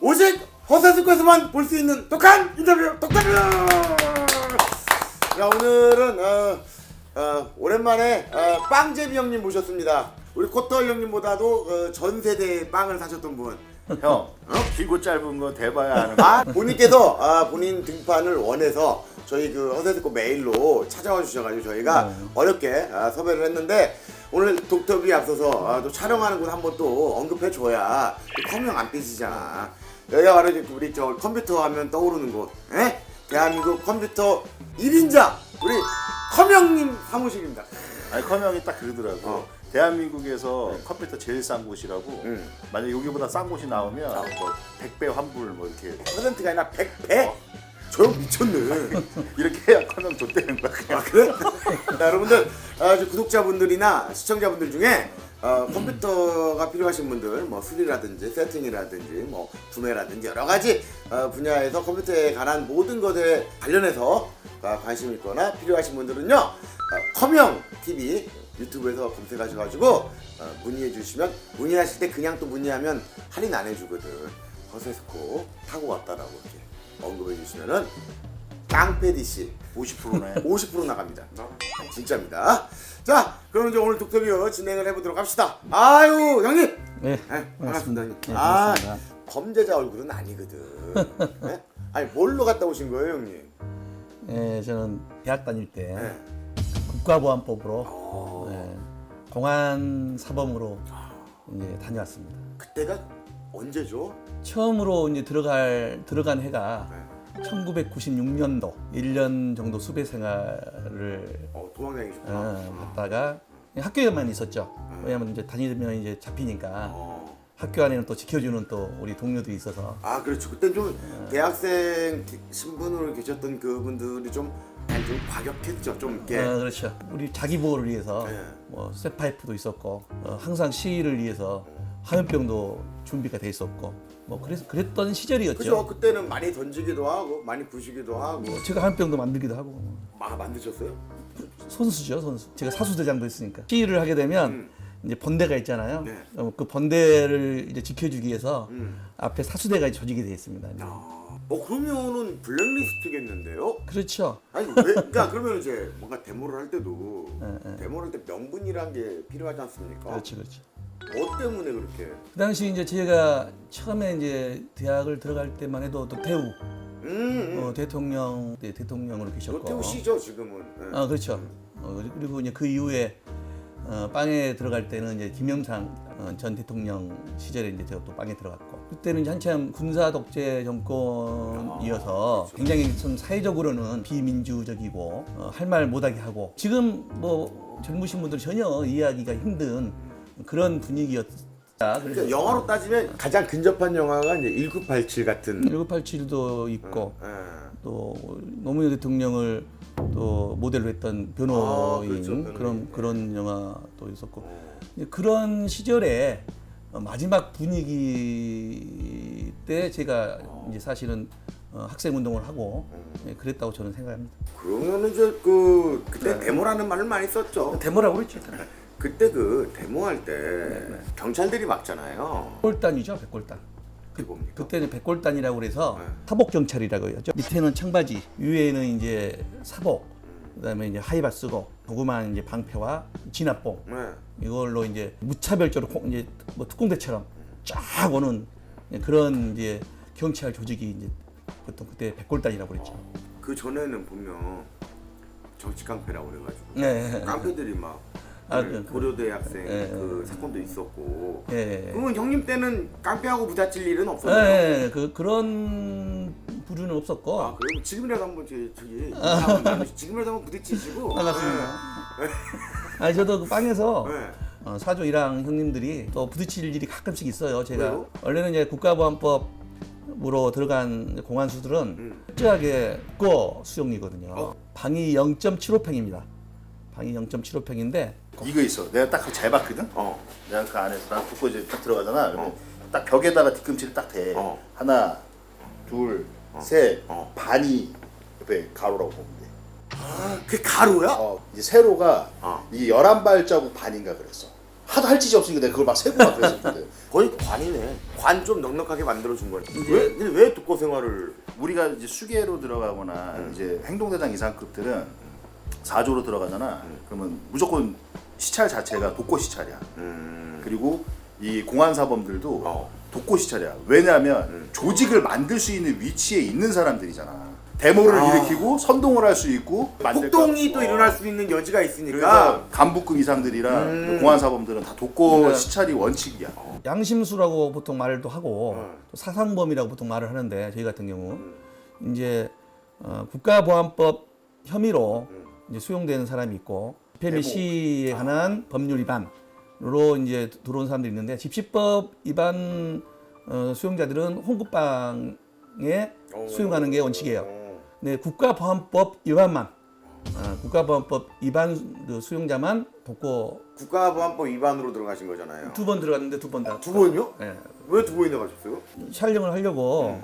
오직 허세스코에서만 볼 수 있는 독한 인터뷰 독타뷰. 자, 오늘은 오랜만에 빵제비 형님 모셨습니다. 우리 코털 형님보다도 전 세대의 빵을 사셨던 분. 형, 길고 짧은 거 대봐야 하는 거. 본인께서 본인 등판을 원해서 저희 그 허세스코 메일로 찾아와 주셔가지고 저희가 어렵게 섭외를 했는데, 오늘 독터뷰에 앞서서 또 촬영하는 곳 한번 또 언급해 줘야 컴형 안 삐지잖아. 여기가 바로 우리 저 컴퓨터 하면 떠오르는 곳, 대한민국 컴퓨터 1인자 우리 컴형님 사무실입니다. 아니, 컴형이 딱 그러더라고. 대한민국에서 컴퓨터 제일 싼 곳이라고. 만약 여기보다 싼 곳이 나오면 뭐 100배 환불 뭐 이렇게. 퍼센트가 아니라 100배? 저 형 미쳤네. 이렇게 해야 컴형 줬대는 거야. 아, 그래? 자, 여러분들, 구독자분들이나 시청자분들 중에 컴퓨터가 필요하신 분들, 뭐 수리라든지 세팅이라든지 뭐 구매라든지 여러 가지 분야에서 컴퓨터에 관한 모든 것에 관련해서 관심 있거나 필요하신 분들은요, 컴형 TV 유튜브에서 검색하셔가지고 문의해 주시면, 문의하실 때 그냥 또 문의하면 할인 안 해주거든. 허세스코 타고 왔다라고 이렇게 언급해 주시면은 깡패 DC 50%네. 50% 나갑니다. 진짜입니다. 자, 그럼 이제 오늘 독터뷰 진행을 해보도록 합시다. 아유, 형님. 네, 반갑습니다, 형님. 네, 반갑습니다. 범죄자 얼굴은 아니거든. 네? 아니, 뭘로 갔다 오신 거예요, 형님? 네, 저는 대학 다닐 때 네. 국가보안법으로 공안 사범으로 이제 다녀왔습니다. 그때가 언제죠? 처음으로 이제 들어간 해가 1996년도 1년 정도 수배 생활을 도망다니셨구나. 갔다가 학교에만 있었죠. 왜냐면 이제 다니면 이제 잡히니까 학교 안에는 또 지켜주는 또 우리 동료들이 있어서. 아, 그렇죠. 그때 좀 대학생 신분으로 계셨던 그분들이 좀 과격했죠. 좀 이렇게. 그렇죠. 우리 자기 보호를 위해서 네. 뭐 쇠파이프도 있었고 항상 시위를 위해서 화염병도 준비가 돼 있었고 뭐 그랬던 시절이었죠. 그죠. 그때는 많이 던지기도 하고 많이 부시기도 하고. 제가 화염병도 만들기도 하고. 만드셨어요? 선수죠, 선수. 제가 사수대장도 했으니까. 시위를 하게 되면 이제 번대가 있잖아요. 네. 그 번대를 이제 지켜주기 위해서 앞에 사수대가 조직이 되어 있습니다. 그러면은 블랙리스트겠는데요? 그렇죠. 아니, 왜? 그러니까 그러면 이제 뭔가 데모를 할 때도 데모를 할 때 명분이란 게 필요하지 않습니까? 그렇죠. 뭐 때문에 그렇게? 그 당시 이제 제가 처음에 이제 대학을 들어갈 때만 해도 또 태우 대통령으로 계셨고. 노태우 씨죠 지금은. 네. 아, 그렇죠. 그리고 이제 그 이후에 빵에 들어갈 때는 이제 김영삼 전 대통령 시절에 이제 제가 또 빵에 들어갔고, 그때는 이제 한참 군사 독재 정권이어서 굉장히 좀 사회적으로는 비민주적이고 할 말 못하게 하고, 지금 뭐 젊으신 분들 전혀 이해하기가 힘든 그런 분위기였다. 그러니까 영화로 따지면 가장 근접한 영화가 이제 1987 같은. 1987도 있고 또 노무현 대통령을 또 모델로 했던 변호인, 그렇죠, 그런 영화도 있었고, 그런 시절에 마지막 분위기 때 제가 이제 사실은 학생 운동을 하고 그랬다고 저는 생각합니다. 그러면은 이제 그때 데모라는 말을 많이 썼죠. 데모라고 그랬죠. 그때 그 데모할 때 경찰들이 막잖아요. 백골단이죠, 백골단. 그게 뭡니까? 그때는 백골단이라고 그래서 사복 경찰이라고 하죠. 밑에는 청바지, 위에는 이제 사복, 그다음에 이제 하이바 쓰고 조그만 이제 방패와 진압봉, 이걸로 이제 무차별적으로 이제 뭐 특공대처럼 쫙 오는 그런 이제 경찰 조직이 이제 보통 그때 백골단이라고 그랬죠. 그 전에는 보면 정치 깡패라고 그래가지고 네. 깡패들이 막 고려대 학생 그 사건도 있었고. 그러면 형님 때는 깡패하고 부딪힐 일은 없었나요? 그런 부류는 없었고. 아, 그리고 지금이라도 한번 저기 지금이라도 한번 부딪히시고. 반갑습니다. 아니, 저도 그 빵에서 사조 1항 형님들이 또 부딪힐 일이 가끔씩 있어요. 제가 왜요? 원래는 이제 국가보안법으로 들어간 공안수들은 철저하게 국고 수용이거든요. 방위 0.75평입니다. 방위 0.75평인데 이거 있어. 내가 딱 잘 봤거든. 내가 그 안에서 난 붙고 이제 딱 들어가잖아. 그러면 딱 벽에다가 뒤꿈치를 딱 대. 하나, 둘, 셋. 반이 옆에 가로라고 보면 돼. 아, 그게 가로야? 이제 세로가 이게 11발자국 반인가 그랬어. 하도 할 짓이 없으니까 내가 그걸 막 세고 막 그랬었는데 거의 관이네. 관 좀 넉넉하게 만들어준 거네. 왜 독거 생활을? 우리가 이제 수계로 들어가거나 이제 행동대장 이상급들은 4조로 들어가잖아. 그러면 무조건 시찰 자체가 독고 시찰이야. 그리고 이 공안사범들도 독고 시찰이야. 왜냐하면 조직을 만들 수 있는 위치에 있는 사람들이잖아. 데모를 일으키고 선동을 할 수 있고 폭동이 또 일어날 수 있는 여지가 있으니까. 그래서 간부급 이상들이랑 공안사범들은 다 독고 그러니까 시찰이 원칙이야. 양심수라고 보통 말도 하고 또 사상범이라고 보통 말을 하는데 저희 같은 경우 이제 국가보안법 혐의로 이제 수용되는 사람이 있고 집회 및 시위에 관한 법률 위반으로 이제 들어온 사람들이 있는데 집시법 위반 수용자들은 홍급방에 수용하는 게 원칙이에요. 네, 국가보안법 위반만 국가보안법 위반 그 수용자만 독고 국가보안법 위반으로 들어가신 거잖아요. 2번 들어갔는데 2번 다. 2번이요? 네. 왜 2번이나 가셨어요? 촬영을 하려고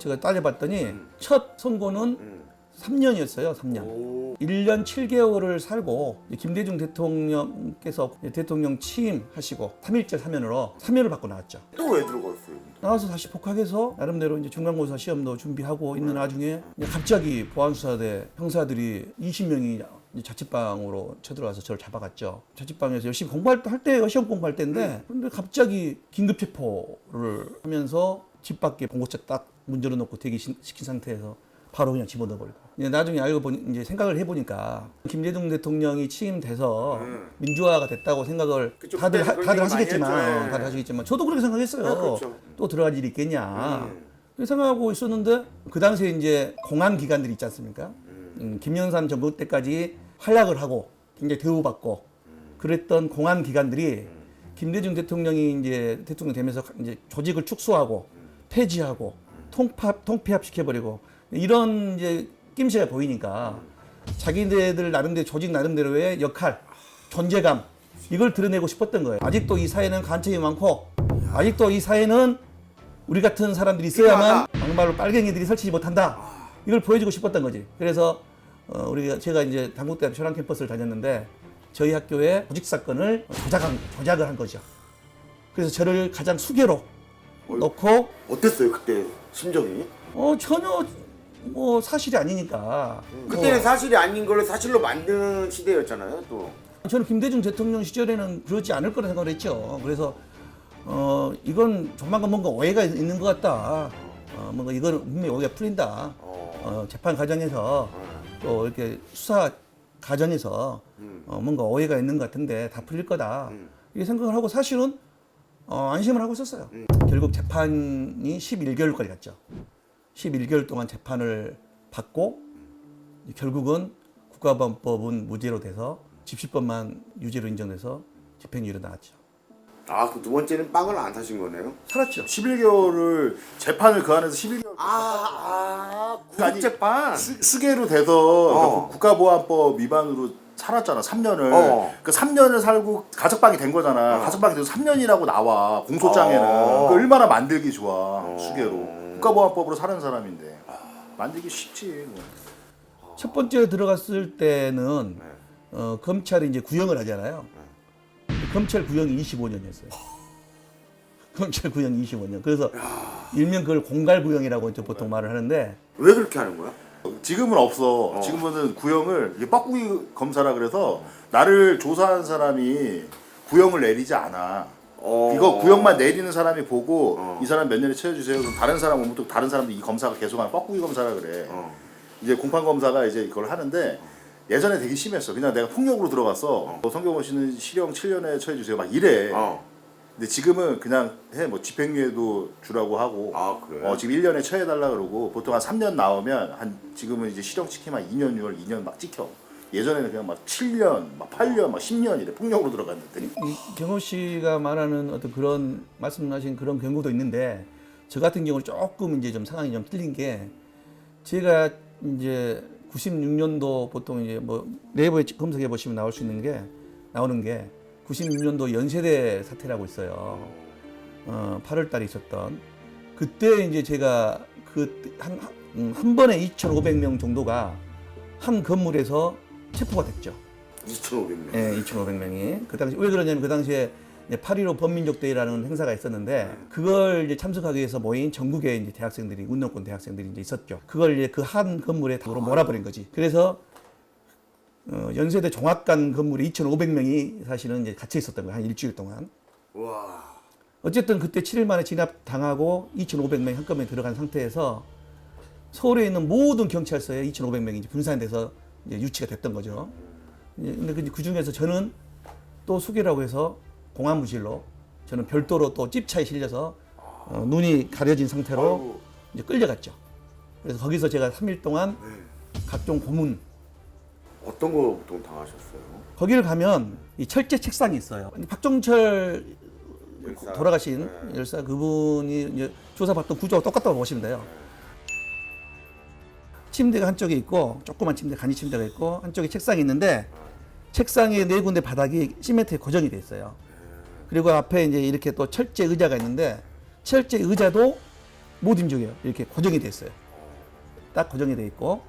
제가 따져봤더니 첫 선고는 3년이었어요. 3년. 1년 7개월을 살고 김대중 대통령께서 대통령 취임하시고 3.1절 사면으로 3년을 받고 나왔죠. 또 왜 들어갔어요? 나와서 다시 복학해서 나름대로 이제 중간고사 시험도 준비하고 있는 와중에 갑자기 보안수사대 형사들이 20명이 자취방으로 쳐들어와서 저를 잡아갔죠. 자취방에서 열심히 공부할 때 시험 공부할 때인데 근데 갑자기 긴급 체포를 하면서 집 밖에 봉고차 딱 문 열어놓고 대기시킨 상태에서 바로 그냥 집어넣어 버리고. 나중에 알고 보니 이제 생각을 해보니까 김대중 대통령이 취임돼서 민주화가 됐다고 생각을 그쵸, 다들 그때는 그런 얘기 하시겠지만 많이 했죠. 다들 하시겠지만 저도 그렇게 생각했어요. 그렇죠. 또 들어갈 일이 있겠냐. 그렇게 생각하고 있었는데 그 당시에 이제 공안 기관들이 있지 않습니까? 김영삼 정부 때까지 활약을 하고 굉장히 대우받고 그랬던 공안 기관들이 김대중 대통령이 이제 대통령 되면서 이제 조직을 축소하고 폐지하고 통폐합 시켜버리고 이런 이제 낌새가 보이니까 자기네들 나름대로 조직 나름대로의 역할, 존재감 이걸 드러내고 싶었던 거예요. 아직도 이 사회는 간첩이 많고 아직도 이 사회는 우리 같은 사람들이 있어야만 막말로 빨갱이들이 설치지 못한다. 이걸 보여주고 싶었던 거지. 그래서 제가 이제 당국대학교 현황 캠퍼스를 다녔는데 저희 학교에 조직 사건을 조작을 한 거죠. 그래서 저를 가장 수괴로 놓고 어땠어요 그때 심정이? 전혀 뭐 사실이 아니니까. 그때는 사실이 아닌 걸 사실로 만드는 시대였잖아요 또. 저는 김대중 대통령 시절에는 그러지 않을 거라 생각을 했죠. 그래서 이건 조만간 뭔가 오해가 있는 것 같다. 뭔가 이거는 분명히 오해가 풀린다. 재판 과정에서 또 이렇게 수사 과정에서 뭔가 오해가 있는 것 같은데 다 풀릴 거다. 이렇게 생각을 하고 사실은 안심을 하고 있었어요. 결국 재판이 11개월까지 갔죠. 11개월 동안 재판을 받고 결국은 국가보안법은 무죄로 돼서 집시법만 유죄로 인정돼서 집행유예로 나왔죠. 아, 그 두 번째는 빵을 안 사신 거네요? 살았죠. 11개월을 재판을 그 안에서 11개월 국제판. 수계로 돼서 국가보안법 위반으로 살았잖아 3년을. 그 3년을 살고 가석방이 된 거잖아. 가석방이 돼서 3년이라고 나와 공소장에는. 그 얼마나 만들기 좋아 수계로. 국가보안법으로 사는 사람인데 만들기 쉽지. 첫 번째 들어갔을 때는 검찰이 이제 구형을 하잖아요. 검찰 구형이 25년이었어요. 검찰 구형이 25년. 그래서 일명 그걸 공갈 구형이라고 이제 보통 말을 하는데 왜 그렇게 하는 거야? 지금은 없어. 지금은 구형을 뻐꾸기 검사라 그래서 나를 조사한 사람이 구형을 내리지 않아. 이거 구형만 내리는 사람이 보고 이 사람 몇 년에 채워주세요. 그럼 다른 사람 오면 또 다른 사람도 이 검사가 계속하는 뻐꾸기 검사라 그래. 이제 공판 검사가 이제 이걸 하는데 예전에 되게 심했어. 그냥 내가 폭력으로 들어갔어. 성경호 씨는 실형 7년에 처해주세요. 막 이래. 근데 지금은 그냥 뭐 집행유예도 주라고 하고. 아, 그래? 지금 1년에 처해달라 그러고 보통 한 3년 나오면 지금은 이제 실형 찍히면 2년 6월 2년 막 찍혀. 예전에는 그냥 막 7년, 막 8년, 막 10년 이래 폭력으로 들어갔는데. 경호 씨가 말하는 어떤 그런 말씀하신 그런 경우도 있는데 저 같은 경우는 조금 이제 좀 상황이 좀 틀린 게 제가 이제 96년도 보통 이제 뭐 네이버에 검색해 보시면 나오는 게 96년도 연세대 사태라고 있어요. 8월 달에 있었던 그때 이제 제가 한 번에 2,500명 정도가 한 건물에서 체포가 됐죠. 2,500명. 예, 2,500명이. 그 당시 왜 그러냐면 그 당시에 8.15 범민족 대회라는 행사가 있었는데 그걸 이제 참석하기 위해서 모인 전국의 이제 대학생들이 운동권 대학생들이 이제 있었죠. 그걸 이제 그 한 건물에 다 몰아버린 거지. 그래서 연세대 종합관 건물에 2,500명이 사실은 이제 갇혀 있었던 거예요. 한 일주일 동안. 와. 어쨌든 그때 7일 만에 진압 당하고 2,500명이 한꺼번에 들어간 상태에서 서울에 있는 모든 경찰서에 2,500명이 이제 분산돼서 이제 유치가 됐던 거죠. 근데 그 중에서 저는 또 수계라고 해서 공안부실로 저는 별도로 또 찝차에 실려서 눈이 가려진 상태로 아이고. 이제 끌려갔죠. 그래서 거기서 제가 3일 동안 각종 고문. 어떤 거 보통 당하셨어요? 거기를 가면 이 철제 책상이 있어요. 박종철 열사. 돌아가신 네. 열사 그분이 이제 조사받던 구조하고 똑같다고 보시면 돼요. 침대가 한쪽에 있고 조그만 침대, 간이 침대가 있고 한쪽에 책상이 있는데 책상의 네 군데 바닥이 시멘트에 고정이 돼 있어요. 그리고 앞에 이제 이렇게 또 철제 의자가 있는데 철제 의자도 못 움직여요. 이렇게 고정이 돼 있어요. 딱 고정이 돼 있고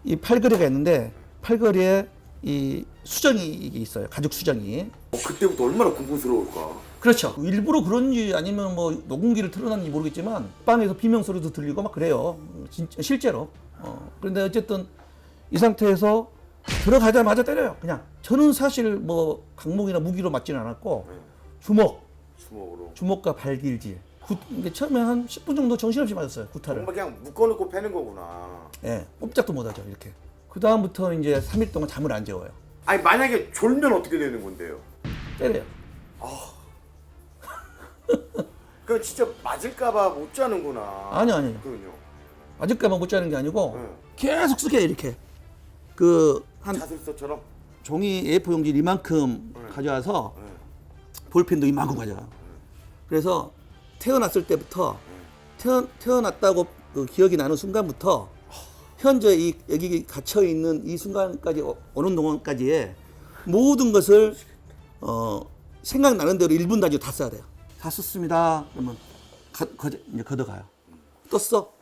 이 팔걸이가 있는데 팔걸이에 이 수정이 이게 있어요. 가죽 수정이. 그때부터 얼마나 공포스러울까? 그렇죠. 일부러 그런지 아니면 뭐 녹음기를 틀어놨는지 모르겠지만 방에서 비명 소리도 들리고 막 그래요. 진짜 실제로. 그런데 어쨌든 이 상태에서 들어가자마자 때려요. 그냥 저는 사실 뭐 강목이나 무기로 맞지는 않았고 주먹으로. 주먹과 발길질. 이게 처음에 한 10분 정도 정신없이 맞았어요. 구타를. 정말 그냥 묶어놓고 패는 거구나. 예, 꼼짝도 못하죠. 이렇게. 그 다음부터 이제 3일 동안 잠을 안 재워요. 아니 만약에 졸면 어떻게 되는 건데요? 때려요. 그럼 진짜 맞을까봐 못 자는구나. 아니요. 그럼요. 아직까지 못 자는 게 아니고 네. 계속 쓰게 이렇게. 한 자술서처럼. 종이 A4 용지 이만큼 가져와서 볼펜도 이만큼 가져와. 그래서 태어났을 때부터 태어났다고 그 기억이 나는 순간부터 현재 이 여기 갇혀 있는 이 순간까지 오는 동안까지의 모든 것을 생각나는 대로 1분 단위로 다 써야 돼요. 다 썼습니다. 그러면 이제 걷어가요. 또 써.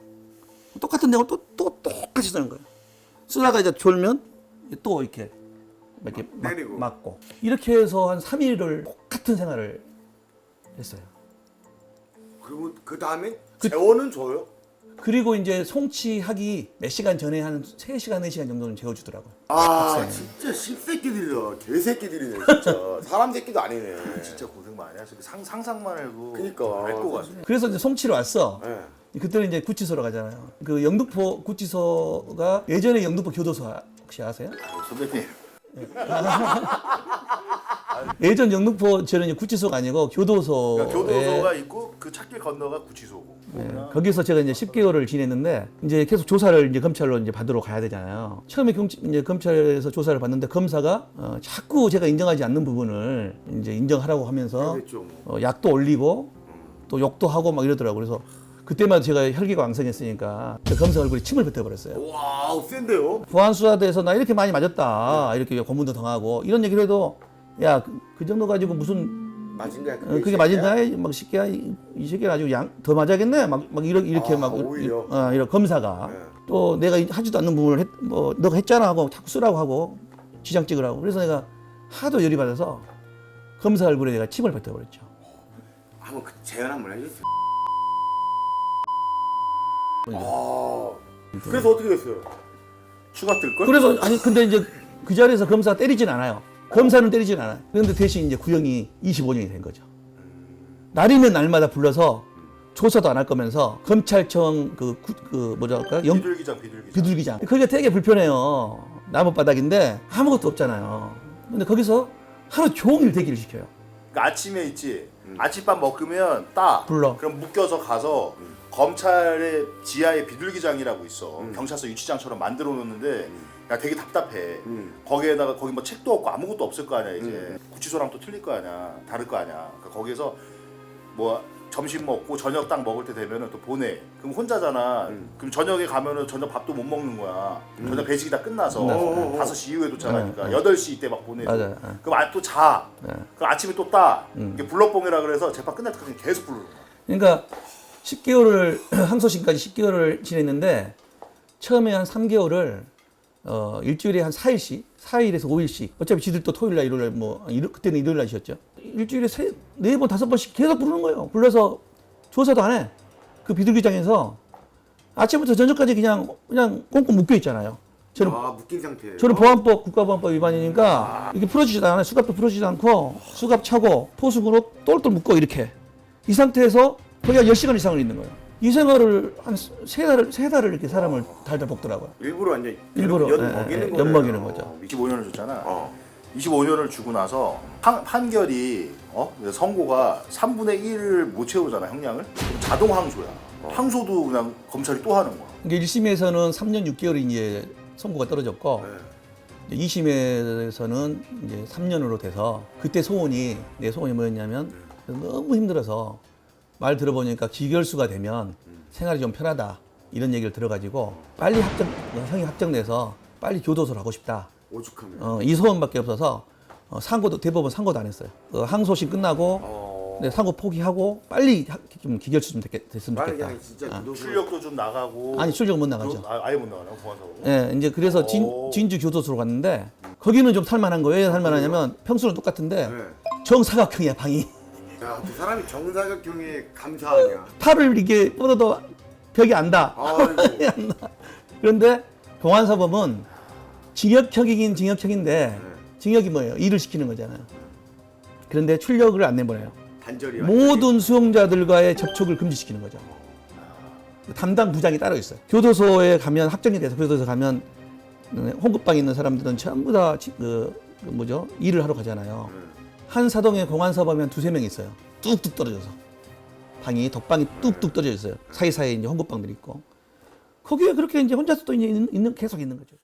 똑같은 내용을 또 똑같이 쓰는 거예요. 쓰다가 이제 졸면 또 이렇게 때리고. 맞고 이렇게 해서 한 3일을 똑같은 생활을 했어요. 그리고 그 다음에 재원은 줘요? 그리고 이제 송치하기 몇 시간 전에 한 3시간, 4시간 정도는 재워주더라고요. 아 진짜 씹새끼들이다. 개새끼들이네 진짜. 사람 새끼도 아니네. 진짜 고생 많이 하시고 상상만 해도 그니까. 알 것 같아. 그래서 이제 송치로 왔어. 네. 그때는 이제 구치소로 가잖아요. 그 영등포 구치소가 예전에 영등포 교도소 혹시 아세요? 선배님 예전 영등포 저는 이제 구치소가 아니고 교도소에 그러니까 교도소가 있고 그 찾길 건너가 구치소고. 거기서 제가 이제 10개월을 지냈는데 이제 계속 조사를 이제 검찰로 이제 받으러 가야 되잖아요. 처음에 이제 검찰에서 조사를 받는데 검사가 자꾸 제가 인정하지 않는 부분을 이제 인정하라고 하면서 그랬죠, 뭐. 약도 올리고 또 욕도 하고 막 이러더라고. 그래서 그때만 제가 혈기가 왕성했으니까 그 검사 얼굴에 침을 뱉어버렸어요. 와우 센데요? 보안수사대에서 나 이렇게 많이 맞았다. 이렇게 고문도 당하고 이런 얘기를 해도 야 그 정도 가지고 무슨 맞은 거야. 그게 맞은가? 막 새끼야 이 새끼가 아주 더 맞아야겠네. 막 이렇게 막 오히려. 이런 검사가 네. 또 내가 하지도 않는 부분을 너가 했잖아 하고 자꾸 쓰라고 하고 지장 찍으라고. 그래서 내가 하도 열이 받아서 검사 얼굴에 내가 침을 뱉어버렸죠. 한번 그 재연 한번 해주세요. 그래서 어떻게 됐어요? 추가 뜰 걸? 그래서 아니 근데 이제 그 자리에서 검사 때리진 않아요. 검사는 때리진 않아요. 그런데 대신 이제 구형이 25년이 된 거죠. 날이면 날마다 불러서 조사도 안 할 거면서 검찰청 뭐랄까 비둘기장. 거기가 되게 불편해요. 나무바닥인데 아무것도 없잖아요. 근데 거기서 하루 종일 대기를 시켜요. 그러니까 아침에 있지. 아침밥 먹으면 딱 불러. 그럼 묶여서 가서 검찰의 지하에 비둘기장이라고 있어. 경찰서 유치장처럼 만들어 놓는데 야 되게 답답해. 거기에다가 거기 뭐 책도 없고 아무것도 없을 거 아니야 이제. 구치소랑 또 틀릴 거 아니야. 다를 거 아니야. 그러니까 거기서 뭐 점심 먹고 저녁 딱 먹을 때 되면은 또 보내. 그럼 혼자잖아. 그럼 저녁에 가면은 저녁 밥도 못 먹는 거야. 저녁 배식이 다 끝나서 5시 이후에 도착하니까 8시 이때 막 보내줘. 맞아요. 그럼 또 자. 그럼 아침에 또 따. 이게 블럭봉이라 그래서 재판 끝날 때까지 계속 부르는 거야. 그러니까 10개월을 항소심까지 10개월을 지냈는데 처음에 한 3개월을 일주일에 한 4일씩, 4일에서 5일씩. 어차피 지들 또 토요일 날, 일요일 날 뭐, 그때는 일요일 날이었죠. 일주일에 4번, 5번씩 계속 부르는 거예요. 불러서 조사도 안 해. 그 비둘기장에서 아침부터 저녁까지 그냥 꽁꽁 묶여 있잖아요. 저는 묶인 상태예요. 저는 보안법, 국가보안법 위반이니까 이게 풀어주지도 않아요. 수갑도 풀어주지도 않고 수갑 차고 포수구로 똘똘 묶고 이렇게 이 상태에서 거의 한 10시간 이상을 있는 거예요. 이 생활을 한 세 달을 이렇게 사람을 달달 볶더라고요. 일부러 완전 일부러 먹이는 거예요. 엿먹이는 거죠. 25년을 줬잖아. 25년을 주고 나서 판결이 선고가 3분의 1을 못 채우잖아, 형량을. 그럼 자동 항소야. 항소도 그냥 검찰이 또 하는 거야. 이게 1심에서는 3년 6개월이 이제 선고가 떨어졌고 네. 2심에서는 이제 3년으로 돼서 그때 내 소원이 뭐였냐면 너무 힘들어서 말 들어보니까 기결수가 되면 생활이 좀 편하다 이런 얘기를 들어가지고 빨리 형이 확정돼서 빨리 교도소를 하고 싶다. 오죽하면. 이 소원밖에 없어서 대법원 상고도 안 했어요. 항소심 끝나고 네, 상고 포기하고 빨리 좀 기결수 좀 됐으면 빨리 좋겠다. 그냥 진짜 교도소. 출력도 좀 나가고. 아니 출력 못 나가죠. 아예 못 나가나 공안사고. 예, 이제 그래서 진주 교도소로 갔는데 거기는 좀 살만한 거예요. 왜 살만하냐면 평수는 똑같은데 네. 정사각형이야 방이. 야, 그 사람이 정사각형에 감사하냐. 팔을 이렇게 뻗어도 벽이 안 닿아. 아이고. 그런데 공안사범은 징역형이긴 징역형인데 징역이 뭐예요? 일을 시키는 거잖아요. 그런데 출력을 안 내보내요. 단절이야. 모든 수용자들과의 접촉을 금지시키는 거죠. 담당 부장이 따로 있어요. 교도소에 가면 확정이 돼서 교도소에 가면 홍급방에 있는 사람들은 전부 다 일을 하러 가잖아요. 한 사동에 공안사범이 한 2-3명 있어요. 뚝뚝 떨어져서 방이 덕방이 뚝뚝 떨어져 있어요. 사이사이에 이제 홍급방들이 있고 거기에 그렇게 이제 혼자서 또 이제 계속 있는 거죠.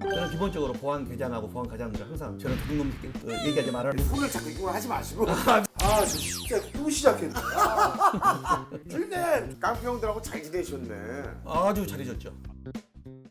저는 기본적으로 보안 대장하고 보안 과장들 항상 저는 두둥놈 얘기하지 말아라. 손을 자꾸 이거 하지 마시고. 저 진짜 또 시작했네. 깡패 형들하고 잘 지내셨네. 아주 잘해줬죠.